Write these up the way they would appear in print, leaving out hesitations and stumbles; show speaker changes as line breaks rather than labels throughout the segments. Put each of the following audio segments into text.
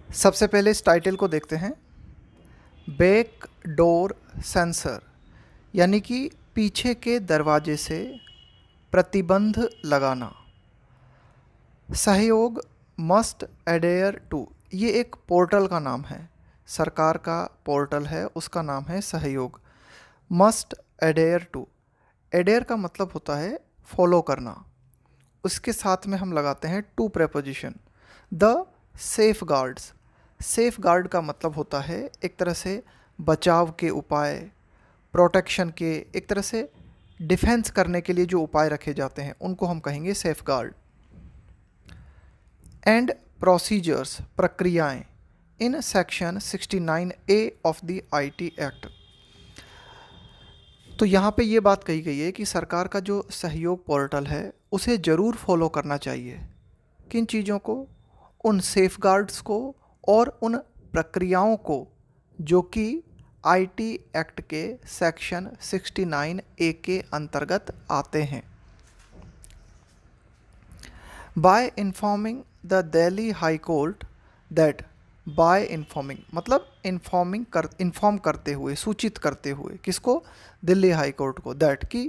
सबसे पहले इस टाइटल को देखते हैं। बैक डोर सेंसर यानी कि पीछे के दरवाजे से प्रतिबंध लगाना। सहयोग मस्ट एडेयर टू, ये एक पोर्टल का नाम है, सरकार का पोर्टल है, उसका नाम है सहयोग। मस्ट एडेयर टू, एडेयर का मतलब होता है फॉलो करना, उसके साथ में हम लगाते हैं to preposition. The safeguards, safeguard का मतलब होता है एक तरह से बचाव के उपाय, प्रोटेक्शन के, एक तरह से डिफेंस करने के लिए जो उपाय रखे जाते हैं उनको हम कहेंगे सेफ गार्ड। एंड प्रोसीजर्स, प्रक्रियाएं, in section 69A of the IT act. तो यहाँ पे ये बात कही गई है कि सरकार का जो सहयोग पोर्टल है उसे ज़रूर फॉलो करना चाहिए। किन चीज़ों को? उन सेफगार्ड्स को और उन प्रक्रियाओं को जो कि IT एक्ट के सेक्शन 69A के अंतर्गत आते हैं। By informing the Delhi high court that, by informing मतलब इन्फॉर्म करते हुए, सूचित करते हुए, किसको? दिल्ली हाई कोर्ट को। दैट कि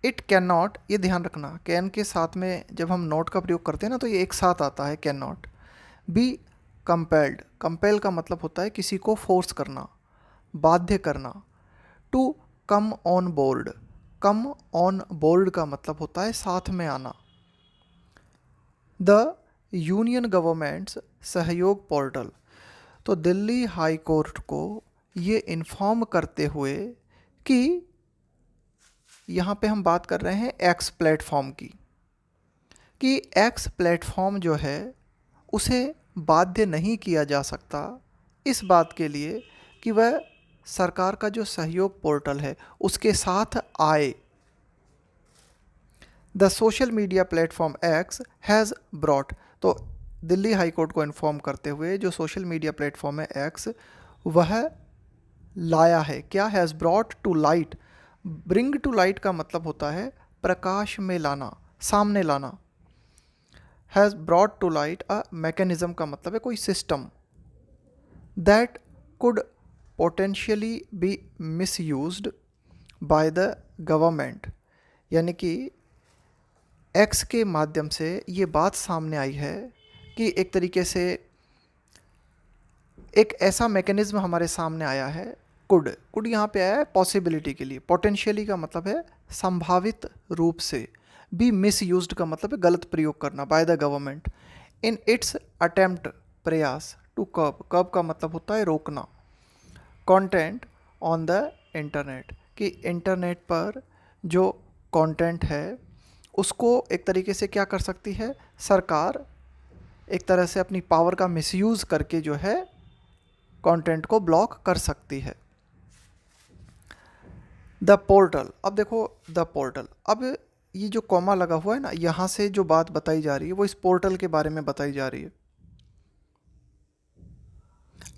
इट कैन नॉट, ये ध्यान रखना, कैन के साथ में जब हम नोट का प्रयोग करते हैं ना तो ये एक साथ आता है, can not be compelled. Compel का मतलब होता है किसी को फोर्स करना, बाध्य करना। To come on board, come on board का मतलब होता है साथ में आना। The union government's Sahyog portal, तो दिल्ली हाई कोर्ट को ये इन्फॉर्म करते हुए कि यहाँ पे हम बात कर रहे हैं एक्स प्लेटफॉर्म की, कि एक्स प्लेटफॉर्म जो है उसे बाध्य नहीं किया जा सकता इस बात के लिए कि वह सरकार का जो सहयोग पोर्टल है उसके साथ आए। The social media platform X has brought, तो दिल्ली हाई कोर्ट को इन्फॉर्म करते हुए जो सोशल मीडिया प्लेटफॉर्म है एक्स, वह लाया है क्या? Has brought to light, bring to light का मतलब होता है प्रकाश में लाना, सामने लाना। Has brought to light a mechanism का मतलब है कोई system, that could potentially be misused by the government, यानी कि एक्स के माध्यम से ये बात सामने आई है कि एक तरीके से एक ऐसा मैकेनिज्म हमारे सामने आया है। कुड यहाँ पे आया है पॉसिबिलिटी के लिए, पोटेंशियली का मतलब है संभावित रूप से, बी मिसयूज्ड का मतलब है गलत प्रयोग करना, bye the government, in its attempt, प्रयास, टू कर्ब, कर्ब का मतलब होता है रोकना, कंटेंट ऑन द इंटरनेट, कि इंटरनेट पर जो कंटेंट है उसको एक तरीके से क्या कर सकती है सरकार, एक तरह से अपनी पावर का मिसयूज़ करके जो है कंटेंट को ब्लॉक कर सकती है। द पोर्टल, अब देखो द पोर्टल, अब ये जो कॉमा लगा हुआ है ना, यहाँ से जो बात बताई जा रही है वो इस पोर्टल के बारे में बताई जा रही है।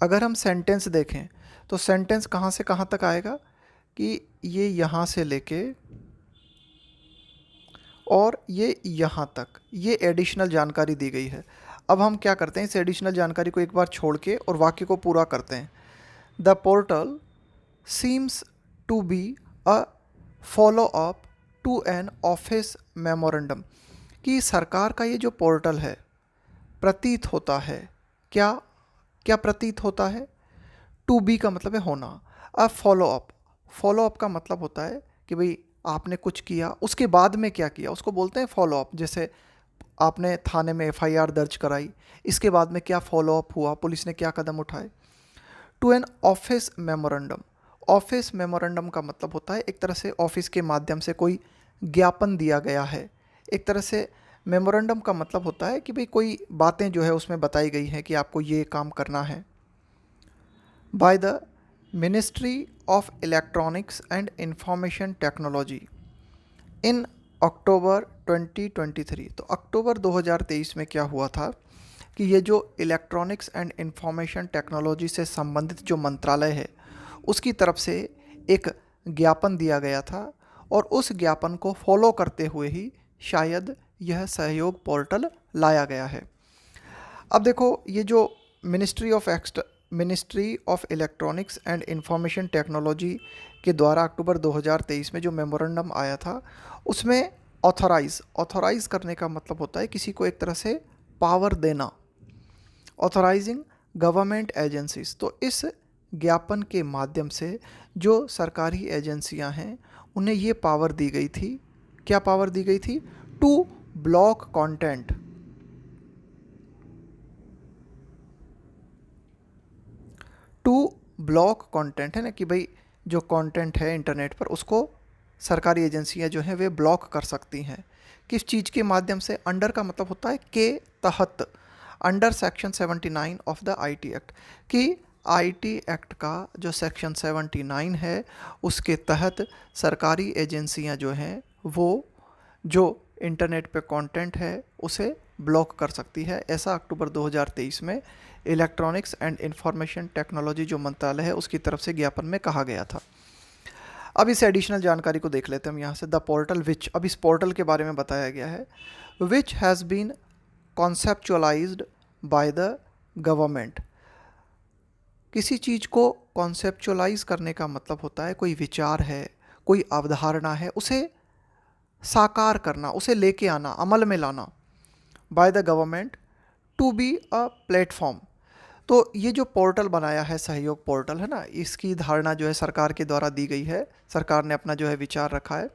अगर हम सेंटेंस देखें तो सेंटेंस कहाँ से कहाँ तक आएगा कि ये यहाँ से लेके और ये यहाँ तक, ये एडिशनल जानकारी दी गई है। अब हम क्या करते हैं, इस एडिशनल जानकारी को एक बार छोड़ के और वाक्य को पूरा करते हैं। The portal seems to be a follow up to an office memorandum, कि सरकार का ये जो पोर्टल है प्रतीत होता है, क्या क्या प्रतीत होता है? टू बी का मतलब है होना, अ फॉलो अप, फॉलो अप का मतलब होता है कि भाई आपने कुछ किया उसके बाद में क्या किया उसको बोलते हैं फॉलो अप। जैसे आपने थाने में FIR दर्ज कराई, इसके बाद में क्या फॉलो अप हुआ, पुलिस ने क्या कदम उठाए। To an office memorandum, office memorandum का मतलब होता है एक तरह से ऑफिस के माध्यम से कोई ज्ञापन दिया गया है। एक तरह से मेमोरेंडम का मतलब होता है कि भाई कोई बातें जो है उसमें बताई गई हैं कि आपको ये काम करना है। By the ministry of electronics and information technology in October 2023, तो अक्टूबर 2023 में क्या हुआ था कि ये जो इलेक्ट्रॉनिक्स एंड इंफॉर्मेशन टेक्नोलॉजी से संबंधित जो मंत्रालय है उसकी तरफ से एक ज्ञापन दिया गया था और उस ज्ञापन को फॉलो करते हुए ही शायद यह सहयोग पोर्टल लाया गया है। अब देखो ये जो ministry of electronics and information technology के द्वारा अक्टूबर 2023 में जो मेमोरेंडम आया था, उसमें ऑथोराइज करने का मतलब होता है किसी को एक तरह से पावर देना, ऑथोराइजिंग गवर्नमेंट एजेंसीज। तो इस ज्ञापन के माध्यम से जो सरकारी एजेंसियां हैं उन्हें ये पावर दी गई थी। क्या पावर दी गई थी? To block content, to block content है ना, कि भाई जो कंटेंट है इंटरनेट पर उसको सरकारी एजेंसियां जो हैं वे ब्लॉक कर सकती हैं। किस चीज़ के माध्यम से? अंडर का मतलब होता है के तहत, under section 79 of the IT act, कि आईटी एक्ट का जो सेक्शन 79 है उसके तहत सरकारी एजेंसियां जो हैं वो जो इंटरनेट पे कंटेंट है उसे ब्लॉक कर सकती है। ऐसा अक्टूबर 2023 में इलेक्ट्रॉनिक्स एंड इंफॉर्मेशन टेक्नोलॉजी जो मंत्रालय है उसकी तरफ से ज्ञापन में कहा गया था। अब इस एडिशनल जानकारी को देख लेते हैं हम यहाँ से। द पोर्टल विच, अब इस पोर्टल के बारे में बताया गया है, which has been conceptualised by the government. किसी चीज़ को कॉन्सेप्चुअलाइज करने का मतलब होता है कोई विचार है, कोई अवधारणा है, उसे साकार करना, उसे लेके आना, अमल में लाना। By the government to be a platform. तो ये जो पोर्टल बनाया है, सहयोग पोर्टल है ना, इसकी धारणा जो है सरकार के द्वारा दी गई है, सरकार ने अपना जो है विचार रखा है।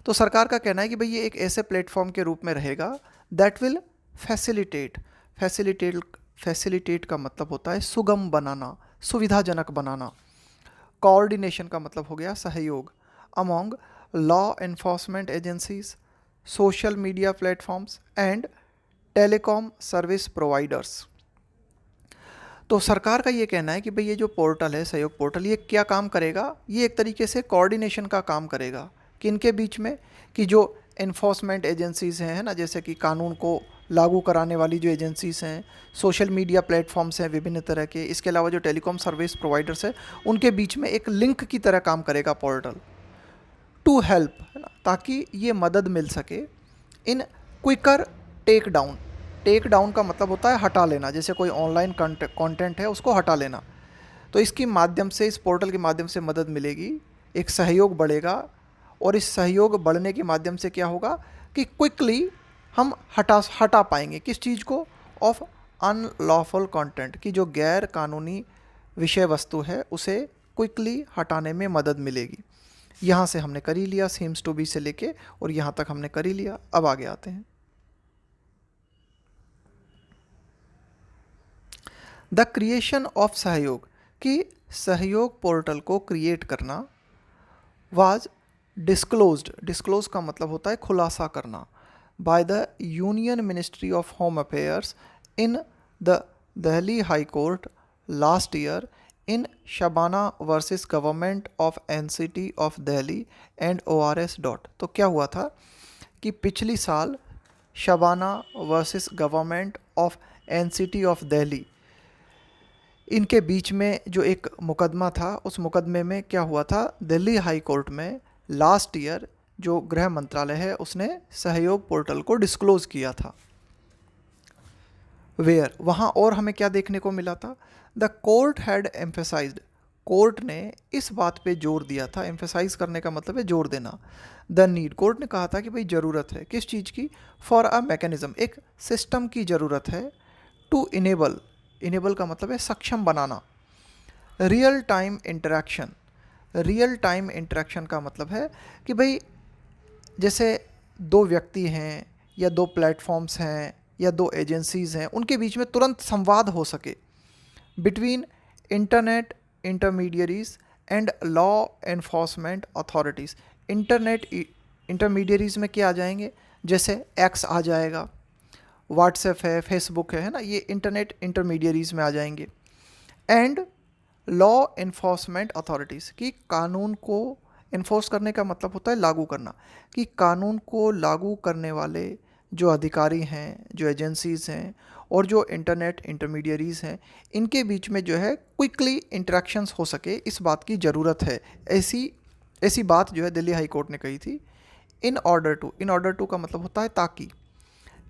तो सरकार का कहना है कि भाई ये एक ऐसे प्लेटफॉर्म के रूप में रहेगा दैट विल फैसिलिटेट का मतलब होता है सुगम बनाना, सुविधाजनक बनाना। कोऑर्डिनेशन का मतलब हो गया सहयोग among law enforcement agencies, social media platforms and telecom service providers. तो सरकार का ये कहना है कि भाई ये जो पोर्टल है, सहयोग पोर्टल, ये क्या काम करेगा? ये एक तरीके से कोऑर्डिनेशन का काम करेगा। किनके बीच में? कि जो एनफोर्समेंट एजेंसीज़ हैं, है ना, जैसे कि कानून को लागू कराने वाली जो एजेंसीज़ हैं, सोशल मीडिया प्लेटफॉर्म्स हैं विभिन्न तरह के, इसके अलावा जो टेलीकॉम सर्विस प्रोवाइडर्स हैं, उनके बीच में एक लिंक की तरह काम करेगा पोर्टल। टू हेल्प, है ना, ताकि ये मदद मिल सके इन क्विकर टेक डाउन का मतलब होता है हटा लेना, जैसे कोई ऑनलाइन कंटेंट है उसको हटा लेना। तो इसके माध्यम से, इस पोर्टल के माध्यम से मदद मिलेगी, एक सहयोग बढ़ेगा, और इस सहयोग बढ़ने के माध्यम से क्या होगा कि क्विकली हम हटा पाएंगे किस चीज़ को? ऑफ अनलॉफुल कंटेंट, की जो गैर कानूनी विषय वस्तु है उसे क्विकली हटाने में मदद मिलेगी। यहाँ से हमने कर ही लिया, सीम्स टू बी से लेके और यहाँ तक हमने कर ही लिया। अब आगे आते हैं। द क्रिएशन ऑफ सहयोग, कि सहयोग पोर्टल को क्रिएट करना, वाज डिस्क्लोज का मतलब होता है खुलासा करना, by the union ministry of home affairs in the Delhi high court last year in Shabana versus government of NCT of Delhi and ORS dot. तो क्या हुआ था कि पिछली साल Shabana versus government of NCT of Delhi, इनके बीच में जो एक मुकदमा था, उस मुकदमे में क्या हुआ था, दिल्ली हाई कोर्ट में लास्ट ईयर जो गृह मंत्रालय है उसने सहयोग पोर्टल को डिस्क्लोज किया था। वेयर, वहाँ और हमें क्या देखने को मिला था? The court had emphasised, court ने इस बात पे जोर दिया था, एम्फेसाइज करने का मतलब है जोर देना। द नीड, कोर्ट ने कहा था कि भाई ज़रूरत है, किस चीज़ की? फॉर अ मैकेनिज्म, एक सिस्टम की ज़रूरत है। टू इनेबल का मतलब है सक्षम बनाना। रियल टाइम इंटरेक्शन का मतलब है कि भाई जैसे दो व्यक्ति हैं या दो प्लेटफॉर्म्स हैं या दो एजेंसीज़ हैं, उनके बीच में तुरंत संवाद हो सके between internet intermediaries and law enforcement authorities. Internet intermediaries में क्या आ जाएंगे? जैसे एक्स आ जाएगा, व्हाट्सएप है, फेसबुक है ना, ये इंटरनेट इंटरमीडियरीज में आ जाएंगे। एंड लॉ एनफोर्समेंट अथॉरिटीज़, की कानून को इन्फोर्स करने का मतलब होता है लागू करना, कि कानून को लागू करने वाले जो अधिकारी हैं, जो एजेंसीज़ हैं और जो इंटरनेट इंटरमीडियरीज़ हैं, इनके बीच में जो है क्विकली इंटरेक्शंस हो सके, इस बात की ज़रूरत है। ऐसी बात जो है दिल्ली हाई कोर्ट ने कही थी। इन ऑर्डर टू का मतलब होता है ताकि,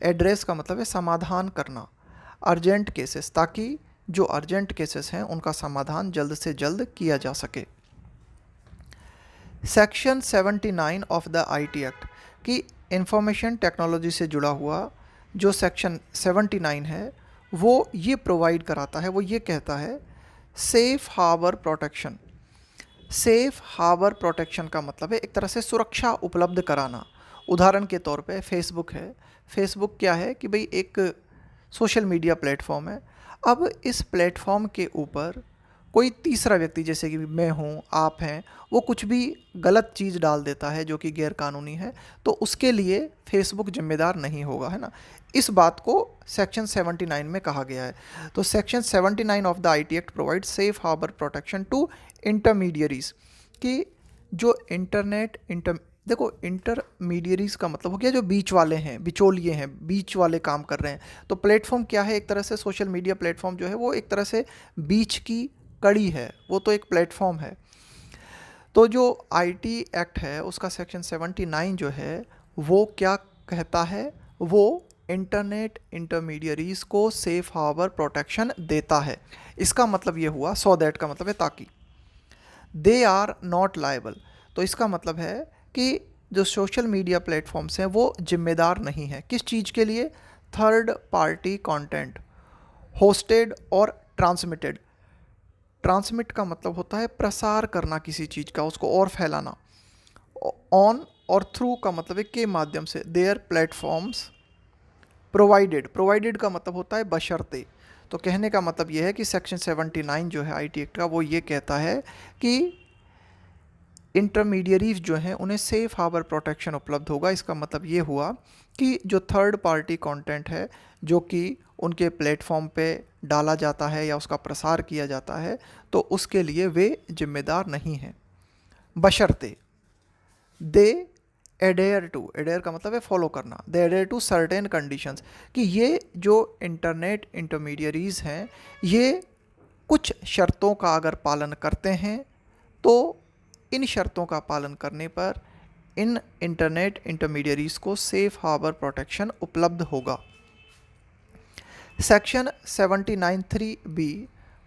एड्रेस का मतलब है समाधान करना, अर्जेंट केसेस, ताकि जो अर्जेंट केसेस हैं उनका समाधान जल्द से जल्द किया जा सके। Section 79 of the IT act की इंफॉर्मेशन टेक्नोलॉजी से जुड़ा हुआ जो सेक्शन 79 है वो ये प्रोवाइड कराता है, वो ये कहता है safe harbour protection. Safe harbour protection का मतलब है एक तरह से सुरक्षा उपलब्ध कराना। उदाहरण के तौर पे फेसबुक है। फेसबुक क्या है कि भाई एक सोशल मीडिया प्लेटफॉर्म है। अब इस प्लेटफॉर्म के ऊपर कोई तीसरा व्यक्ति जैसे कि मैं हूँ, आप हैं, वो कुछ भी गलत चीज़ डाल देता है जो कि गैर कानूनी है, तो उसके लिए फेसबुक जिम्मेदार नहीं होगा, है ना। इस बात को सेक्शन 79 में कहा गया है। तो section 79 of the IT act provide safe harbour protection to intermediaries कि जो देखो इंटरमीडियरीज का मतलब हो गया जो बीच वाले हैं, बिचौलिए हैं, बीच वाले काम कर रहे हैं। तो प्लेटफॉर्म क्या है, एक तरह से सोशल मीडिया प्लेटफॉर्म जो है वो एक तरह से बीच की कड़ी है, वो तो एक प्लेटफॉर्म है। तो जो आईटी एक्ट है उसका सेक्शन 79 जो है वो क्या कहता है, वो इंटरनेट इंटरमीडियरीज को सेफ हार्बर प्रोटेक्शन देता है। इसका मतलब ये हुआ, सो दैट का मतलब है ताकि, दे आर नॉट लायबल, तो इसका मतलब है कि जो सोशल मीडिया प्लेटफॉर्म्स हैं वो जिम्मेदार नहीं है किस चीज़ के लिए, थर्ड पार्टी कंटेंट होस्टेड और ट्रांसमिटेड। ट्रांसमिट का मतलब होता है प्रसार करना किसी चीज़ का, उसको और फैलाना। ऑन और थ्रू का मतलब है के माध्यम से, देयर प्लेटफॉर्म्स प्रोवाइडेड का मतलब होता है बशर्ते। तो कहने का मतलब यह है कि सेक्शन 79 जो है आईटी एक्ट का वो ये कहता है कि इंटरमीडियरीज जो हैं उन्हें सेफ हार्बर प्रोटेक्शन उपलब्ध होगा। इसका मतलब ये हुआ कि जो थर्ड पार्टी कंटेंट है जो कि उनके प्लेटफॉर्म पे डाला जाता है या उसका प्रसार किया जाता है, तो उसके लिए वे जिम्मेदार नहीं हैं, बशर्ते दे एडेयर का मतलब है फॉलो करना, दे एडेयर टू सर्टेन कंडीशंस, कि ये जो इंटरनेट इंटरमीडियरीज हैं ये कुछ शर्तों का अगर पालन करते हैं तो इन शर्तों का पालन करने पर इन इंटरनेट इंटरमीडियरीज को सेफ हार्बर प्रोटेक्शन उपलब्ध होगा। Section 79(3)(b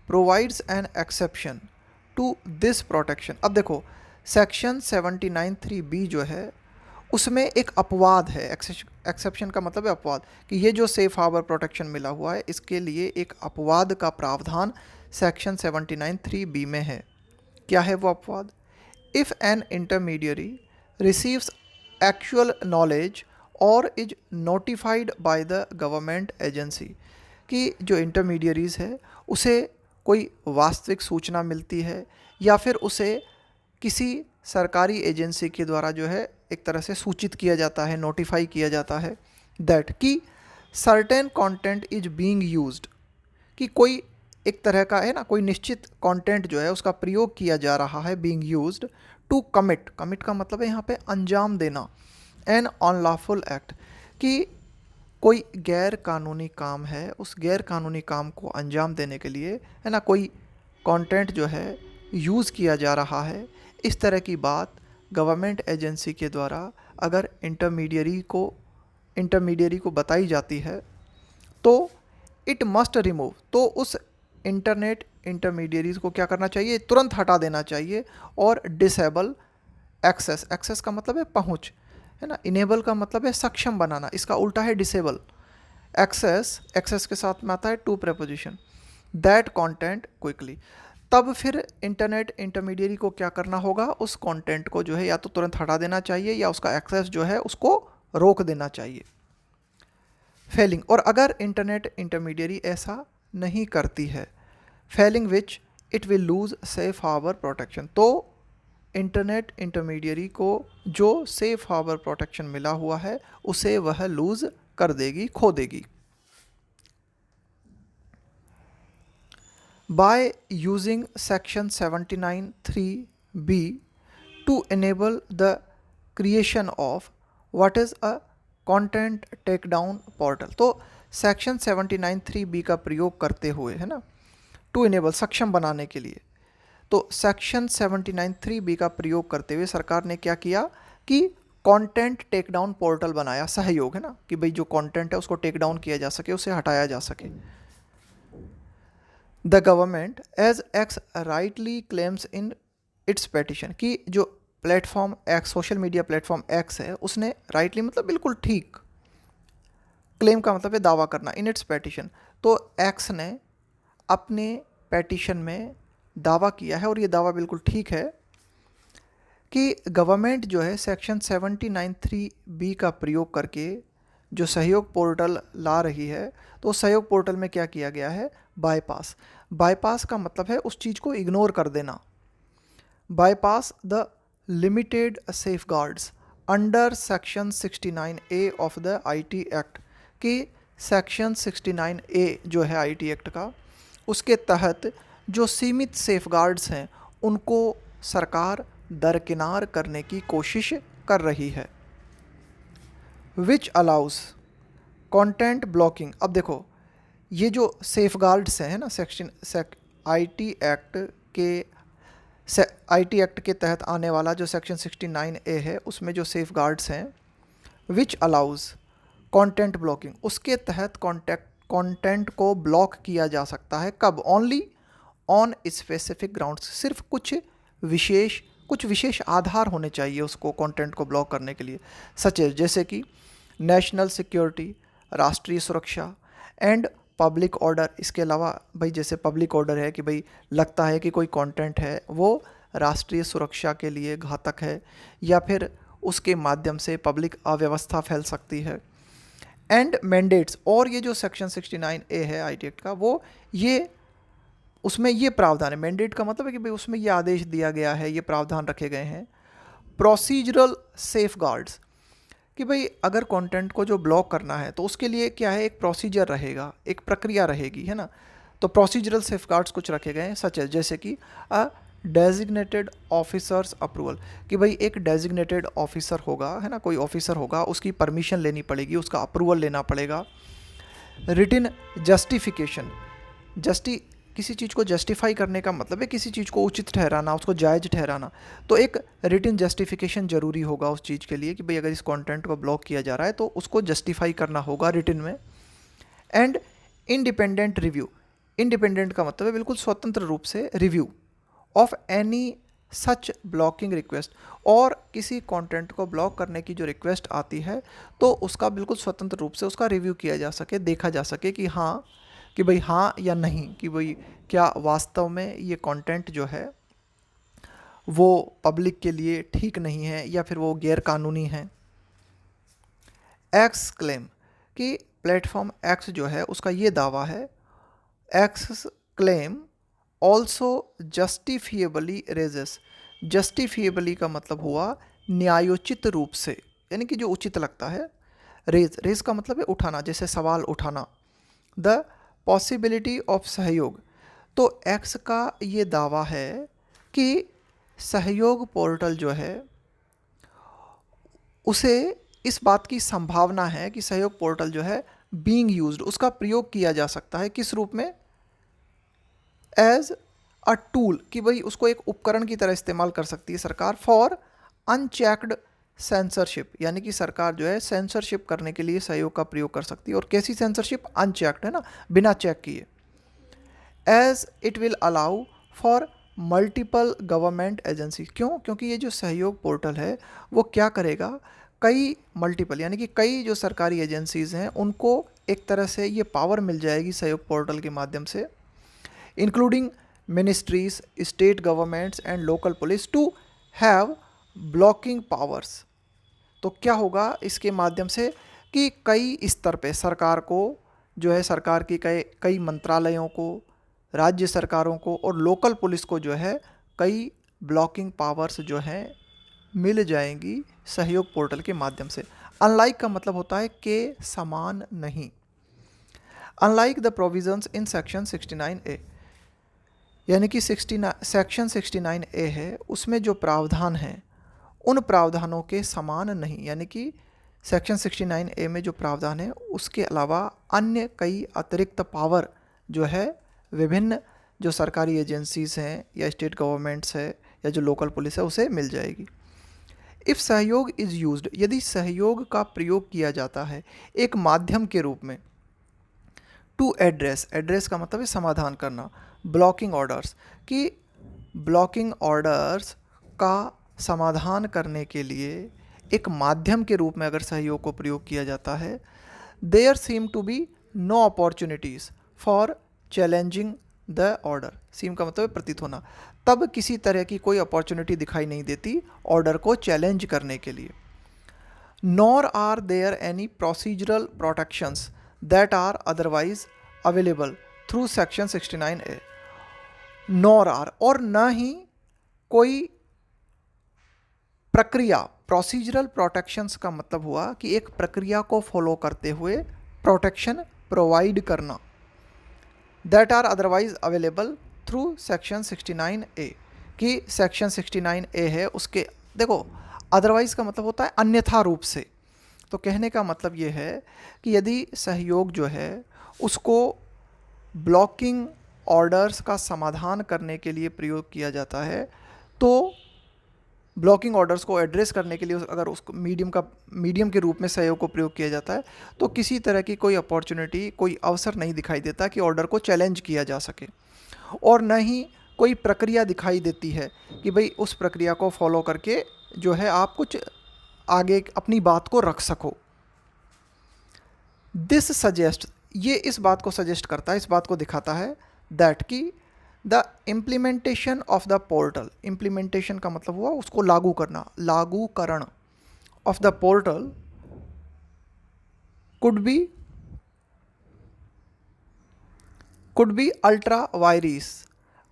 provides an exception to this protection. अब देखो सेक्शन 79(3)(b जो है उसमें एक अपवाद है। एक्सेप्शन का मतलब है अपवाद, कि ये जो सेफ हार्बर प्रोटेक्शन मिला हुआ है इसके लिए एक अपवाद का प्रावधान सेक्शन 79(3)(b में है। क्या है वो अपवाद, if an intermediary receives actual knowledge और is notified by the government agency, कि जो इंटरमीडियरीज है उसे कोई वास्तविक सूचना मिलती है या फिर उसे किसी सरकारी एजेंसी के द्वारा जो है एक तरह से सूचित किया जाता है, नोटिफाई किया जाता है, दैट कि certain content is being used, कि कोई एक तरह का है ना, कोई निश्चित कंटेंट जो है उसका प्रयोग किया जा रहा है, बीइंग यूज्ड टू कमिट का मतलब है यहाँ पे अंजाम देना, एन अनलॉफुल एक्ट, कि कोई गैर कानूनी काम है, उस गैर कानूनी काम को अंजाम देने के लिए है ना कोई कंटेंट जो है यूज़ किया जा रहा है। इस तरह की बात गवर्नमेंट एजेंसी के द्वारा अगर इंटरमीडियरी को बताई जाती है तो इट मस्ट रिमूव, तो उस इंटरनेट इंटरमीडियरीज को क्या करना चाहिए, तुरंत हटा देना चाहिए, और डिसेबल एक्सेस का मतलब है पहुंच, है ना, इनेबल का मतलब है सक्षम बनाना, इसका उल्टा है डिसेबल। एक्सेस के साथ में आता है to preposition, that content quickly. तब फिर इंटरनेट इंटरमीडियरी को क्या करना होगा, उस कंटेंट को जो है या तो तुरंत हटा देना चाहिए या उसका एक्सेस जो है उसको रोक देना चाहिए। फेलिंग, और अगर इंटरनेट इंटरमीडियरी ऐसा नहीं करती है, failing which it will lose safe harbour protection, तो इंटरनेट इंटरमीडियरी को जो सेफ हार्बर प्रोटेक्शन मिला हुआ है उसे वह लूज कर देगी, खो देगी। By using section 79(3)(b to enable the creation of what is a content take down portal, तो सेक्शन 79(3)(b का प्रयोग करते हुए, है ना, टू इनेबल सक्षम बनाने के लिए, तो सेक्शन 79(3)(b का प्रयोग करते हुए सरकार ने क्या किया कि कंटेंट टेक डाउन पोर्टल बनाया, सहयोग, है ना, कि भाई जो कंटेंट है उसको टेक डाउन किया जा सके, उसे हटाया जा सके। The government as X rightly claims in its petition, कि जो platform X, social media platform X है, उसने राइटली मतलब बिल्कुल ठीक, क्लेम का मतलब है दावा करना, इन इट्स पेटिशन, तो एक्स ने अपने पेटिशन में दावा किया है और ये दावा बिल्कुल ठीक है कि गवर्नमेंट जो है सेक्शन 79(3)(b का प्रयोग करके जो सहयोग पोर्टल ला रही है, तो उस सहयोग पोर्टल में क्या किया गया है, बाईपास। बाईपास का मतलब है उस चीज़ को इग्नोर कर देना। Bypass the limited safe guards under section 69A of the IT act, कि सेक्शन 69A जो है IT एक्ट का, उसके तहत जो सीमित सेफ गार्ड्स हैं उनको सरकार दरकिनार करने की कोशिश कर रही है। विच अलाउस कंटेंट ब्लॉकिंग। अब देखो ये जो सेफ गार्ड्स हैं ना, IT एक्ट के IT एक्ट के तहत आने वाला जो सेक्शन 69A है, उसमें जो सेफ गार्ड्स हैं, विच अलाउज कंटेंट ब्लॉकिंग, उसके तहत कंटेंट को ब्लॉक किया जा सकता है। कब? ओनली ऑन स्पेसिफिक ग्राउंड्स, सिर्फ कुछ विशेष आधार होने चाहिए उसको कंटेंट को ब्लॉक करने के लिए, सच है जैसे कि नेशनल सिक्योरिटी, राष्ट्रीय सुरक्षा एंड पब्लिक ऑर्डर। इसके अलावा भाई जैसे पब्लिक ऑर्डर है कि भाई लगता है कि कोई कंटेंट है वो राष्ट्रीय सुरक्षा के लिए घातक है या फिर उसके माध्यम से पब्लिक अव्यवस्था फैल सकती है। एंड मैंडेट्स, और ये जो सेक्शन 69A है IT एक्ट का, वो ये उसमें ये प्रावधान है, मैंडेट का मतलब है कि भाई उसमें ये आदेश दिया गया है, ये प्रावधान रखे गए हैं। प्रोसीजरल सेफ गार्ड्स, कि भाई अगर कंटेंट को जो ब्लॉक करना है तो उसके लिए क्या है, एक प्रोसीजर रहेगा, एक प्रक्रिया रहेगी, है ना। तो प्रोसीजरल सेफ गार्ड्स कुछ रखे गए हैं, सच है जैसे कि डेजिग्नेटेड ऑफिसर्स अप्रूवल, कि भाई एक डेजिग्नेटेड ऑफिसर होगा, है ना, कोई ऑफिसर होगा, उसकी परमिशन लेनी पड़ेगी, उसका अप्रूवल लेना पड़ेगा। रिटिन जस्टिफिकेशन, किसी चीज़ को जस्टिफाई करने का मतलब है किसी चीज़ को उचित ठहराना, उसको जायज़ ठहराना, तो एक रिटिन जस्टिफिकेशन ज़रूरी होगा उस चीज़ के लिए कि भाई अगर इस कंटेंट को ब्लॉक किया जा रहा है तो उसको जस्टिफाई करना होगा रिटिन में। एंड इंडिपेंडेंट रिव्यू, इंडिपेंडेंट का मतलब है बिल्कुल स्वतंत्र रूप से review of any such blocking request, और किसी कंटेंट को ब्लॉक करने की जो रिक्वेस्ट आती है तो उसका बिल्कुल स्वतंत्र रूप से उसका रिव्यू किया जा सके, देखा जा सके कि हाँ, कि भाई हाँ या नहीं, कि भाई क्या वास्तव में ये कंटेंट जो है वो पब्लिक के लिए ठीक नहीं है या फिर वो गैर कानूनी है। एक्स क्लेम, कि प्लेटफॉर्म एक्स जो है उसका ये दावा है, एक्स क्लेम ऑल्सो जस्टिफिएबली रेजेस, जस्टिफिएबली का मतलब हुआ न्यायोचित रूप से, यानी कि जो उचित लगता है। रेज का मतलब है उठाना, जैसे सवाल उठाना। द पॉसिबिलिटी ऑफ सहयोग, तो एक्स का ये दावा है कि सहयोग पोर्टल जो है उसे इस बात की संभावना है कि सहयोग पोर्टल जो है बीइंग यूज्ड, उसका प्रयोग किया जा सकता है, किस रूप में, एज अ टूल, कि भाई उसको एक उपकरण की तरह इस्तेमाल कर सकती है सरकार, फॉर अनचेक्ड सेंसरशिप, यानी कि सरकार जो है सेंसरशिप करने के लिए सहयोग का प्रयोग कर सकती है। और कैसी सेंसरशिप? अनचेक्ड, है ना, बिना चेक किए। As it will allow for multiple government agency, क्यों? क्योंकि ये जो सहयोग पोर्टल है वो क्या करेगा, कई मल्टीपल यानी कि कई जो सरकारी एजेंसीज़ हैं उनको एक तरह से ये पावर मिल जाएगी सहयोग पोर्टल के माध्यम से, including ministries, state governments and local police to have blocking powers. तो क्या होगा इसके माध्यम से कि कई स्तर पे सरकार को जो है, सरकार की कई मंत्रालयों को, राज्य सरकारों को और लोकल पुलिस को जो है कई ब्लॉकिंग पावर्स जो हैं मिल जाएंगी सहयोग पोर्टल के माध्यम से। अनलाइक का मतलब होता है के समान नहीं। Unlike the provisions in section 69A, यानी कि सेक्शन 69A है, उसमें जो प्रावधान हैं उन प्रावधानों के समान नहीं, यानी कि सेक्शन 69A में जो प्रावधान है उसके अलावा अन्य कई अतिरिक्त पावर जो है विभिन्न जो सरकारी एजेंसीज़ हैं या स्टेट गवर्नमेंट्स है या जो लोकल पुलिस है उसे मिल जाएगी। इफ़ सहयोग इज़ यूज्ड, यदि सहयोग का प्रयोग किया जाता है एक माध्यम के रूप में, टू एड्रेस, एड्रेस का मतलब है समाधान करना, ब्लॉकिंग ऑर्डर्स, कि ब्लॉकिंग ऑर्डर्स का समाधान करने के लिए एक माध्यम के रूप में अगर सहयोग को प्रयोग किया जाता है, there seem to be no opportunities for challenging the order, seem का मतलब है प्रतीत होना, तब किसी तरह की कोई अपॉर्चुनिटी दिखाई नहीं देती ऑर्डर को चैलेंज करने के लिए। Nor are there any procedural protections that are otherwise available through section 69A, nor are, और न ही कोई प्रक्रिया, प्रोसीजरल प्रोटेक्शंस का मतलब हुआ कि एक प्रक्रिया को फॉलो करते हुए प्रोटेक्शन प्रोवाइड करना, that are otherwise available through section 69A, कि सेक्शन 69A है उसके, देखो अदरवाइज का मतलब होता है अन्यथा रूप से, तो कहने का मतलब ये है कि यदि सहयोग जो है उसको ब्लॉकिंग ऑर्डर्स का समाधान करने के लिए प्रयोग किया जाता है, तो ब्लॉकिंग ऑर्डर्स को एड्रेस करने के लिए अगर उसको मीडियम के रूप में सहयोग को प्रयोग किया जाता है, तो किसी तरह की कोई अपॉर्चुनिटी, कोई अवसर नहीं दिखाई देता कि ऑर्डर को चैलेंज किया जा सके, और न ही कोई प्रक्रिया दिखाई देती है कि भाई उस प्रक्रिया को फॉलो करके जो है आप कुछ आगे अपनी बात को रख सको। दिस सजेस्ट, ये इस बात को सजेस्ट करता है, इस बात को दिखाता है दैट कि the implementation of the portal, implementation का मतलब हुआ उसको लागू करना, लागूकरण of the portal could be ultra vires,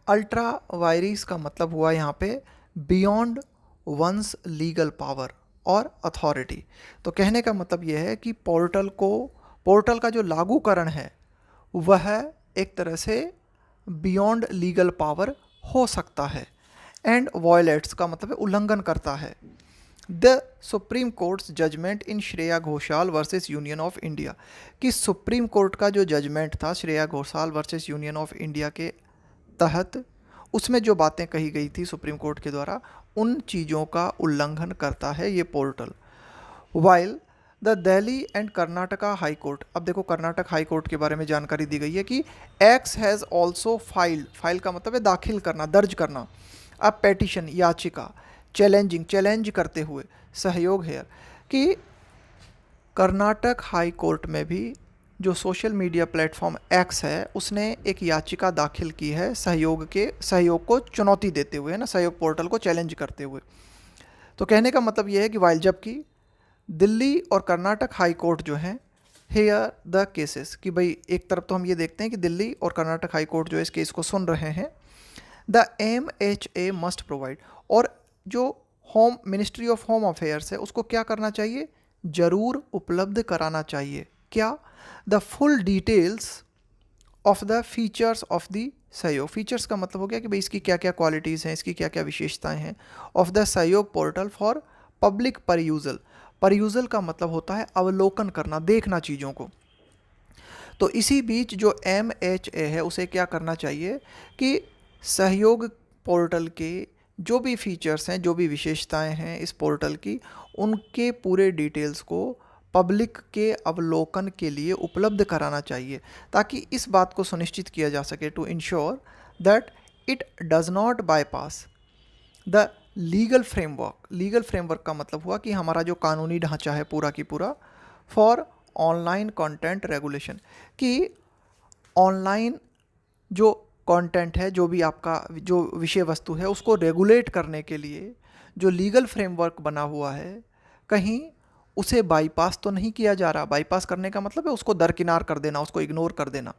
ultra vires का मतलब हुआ यहाँ पे बियॉन्ड वंस लीगल पावर और अथॉरिटी, तो कहने का मतलब यह है कि पोर्टल का जो लागूकरण है वह एक तरह से बियॉन्ड लीगल पावर हो सकता है, एंड वॉयलेट्स का मतलब है उल्लंघन करता है the supreme court's judgment in Shreya Ghoshal versus union of India, कि सुप्रीम कोर्ट का जो जजमेंट था Shreya Ghoshal versus union of India के तहत, उसमें जो बातें कही गई थी सुप्रीम कोर्ट के द्वारा, उन चीज़ों का उल्लंघन करता है ये portal. While the Delhi and Karnataka high court, अब देखो कर्नाटक हाई कोर्ट के बारे में जानकारी दी गई है कि x has also filed, file का मतलब है दाखिल करना, दर्ज करना, अब पेटिशन याचिका, चैलेंज करते हुए सहयोग हेयर, कि कर्नाटक हाई कोर्ट में भी जो सोशल मीडिया प्लेटफॉर्म एक्स है उसने एक याचिका दाखिल की है सहयोग को चुनौती देते हुए, है ना, सहयोग पोर्टल को चैलेंज करते हुए। तो कहने का मतलब यह है कि वाइल जबकि दिल्ली और कर्नाटक हाई कोर्ट जो हैं हेयर द केसेस, कि भाई एक तरफ तो हम ये देखते हैं कि दिल्ली और कर्नाटक हाई कोर्ट जो है इस केस को सुन रहे हैं, द MHA मस्ट प्रोवाइड, और जो home ministry of home affairs है उसको क्या करना चाहिए, ज़रूर उपलब्ध कराना चाहिए, क्या, the full details of the features of the सहयोग, फीचर्स का मतलब हो गया कि भाई इसकी क्या क्या क्वालिटीज़ हैं, इसकी क्या क्या विशेषताएं हैं, ऑफ द सहयोग पोर्टल फॉर पब्लिक परयूजल, परयूजल का मतलब होता है अवलोकन करना, देखना चीज़ों को। तो इसी बीच जो MHA है उसे क्या करना चाहिए कि सहयोग पोर्टल के जो भी फीचर्स हैं, जो भी विशेषताएं हैं इस पोर्टल की, उनके पूरे डिटेल्स को पब्लिक के अवलोकन के लिए उपलब्ध कराना चाहिए, ताकि इस बात को सुनिश्चित किया जा सके, to ensure that it does not bypass the legal framework का मतलब हुआ कि हमारा जो कानूनी ढांचा है पूरा की पूरा फॉर ऑनलाइन कंटेंट रेगुलेशन, कि ऑनलाइन जो कंटेंट है, जो भी आपका जो विषय वस्तु है उसको रेगुलेट करने के लिए जो लीगल फ्रेमवर्क बना हुआ है, कहीं उसे बाईपास तो नहीं किया जा रहा। बाईपास करने का मतलब है उसको दरकिनार कर देना, उसको इग्नोर कर देना।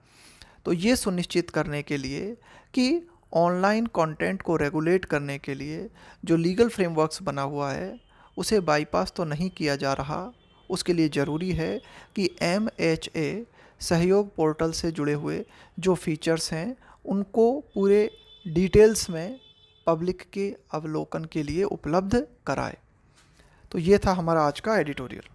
तो ये सुनिश्चित करने के लिए कि ऑनलाइन कंटेंट को रेगुलेट करने के लिए जो लीगल फ्रेमवर्क्स बना हुआ है उसे बाईपास तो नहीं किया जा रहा, उसके लिए ज़रूरी है कि MHA सहयोग पोर्टल से जुड़े हुए जो फीचर्स हैं उनको पूरे डिटेल्स में पब्लिक के अवलोकन के लिए उपलब्ध कराए। तो ये था हमारा आज का एडिटोरियल।